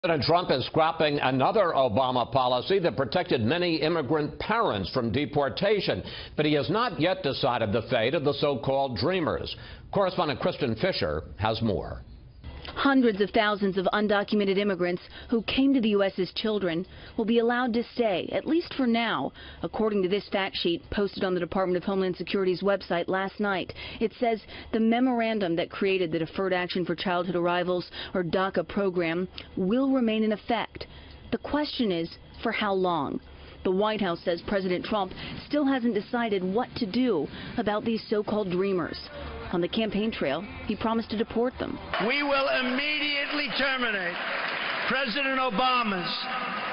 President Trump is scrapping another Obama policy that protected many immigrant parents from deportation, but he has not yet decided the fate of the so-called Dreamers. Correspondent Kristen Fisher has more. Hundreds of thousands of undocumented immigrants who came to the U.S. as children will be allowed to stay, at least for now, according to this fact sheet posted on the Department of Homeland Security's website last night. It says the memorandum that created the Deferred Action for Childhood Arrivals, or DACA program, will remain in effect. The question is, for how long? The White House says President Trump still hasn't decided what to do about these so-called Dreamers. On the campaign trail, he promised to deport them. We will immediately terminate President Obama's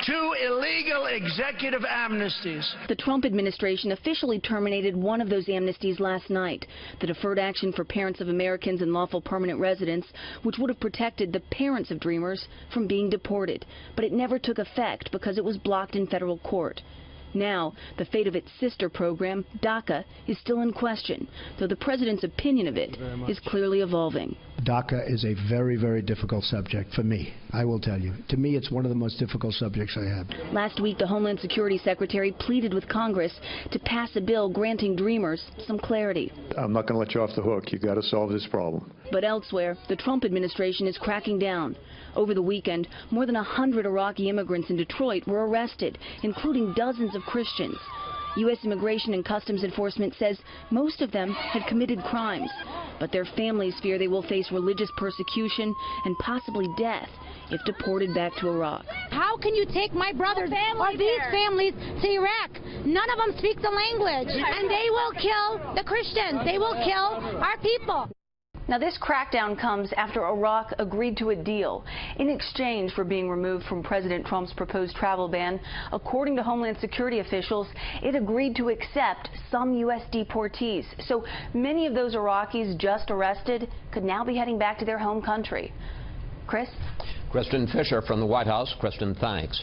2 illegal executive amnesties. The Trump administration officially terminated one of those amnesties last night, the Deferred Action for Parents of Americans and Lawful Permanent Residents, which would have protected the parents of Dreamers from being deported. But it never took effect because it was blocked in federal court. Now, the fate of its sister program, DACA, is still in question, though the president's opinion of it is clearly evolving. DACA is a very, very difficult subject for me, I will tell you. To me, it's one of the most difficult subjects I have. Last week, the Homeland Security Secretary pleaded with Congress to pass a bill granting Dreamers some clarity. I'm not going to let you off the hook. You've got to solve this problem. But elsewhere, the Trump administration is cracking down. Over the weekend, more than 100 Iraqi immigrants in Detroit were arrested, including dozens of Christians. U.S. Immigration and Customs Enforcement says most of them had committed crimes, but their families fear they will face religious persecution and possibly death if deported back to Iraq. How can you take my brothers or these families to Iraq? None of them speak the language, and they will kill the Christians. They will kill our people. Now, this crackdown comes after Iraq agreed to a deal in exchange for being removed from President Trump's proposed travel ban. According to Homeland Security officials, it agreed to accept some U.S. deportees. So many of those Iraqis just arrested could now be heading back to their home country. Chris? Kristen Fisher from the White House. Kristen, thanks.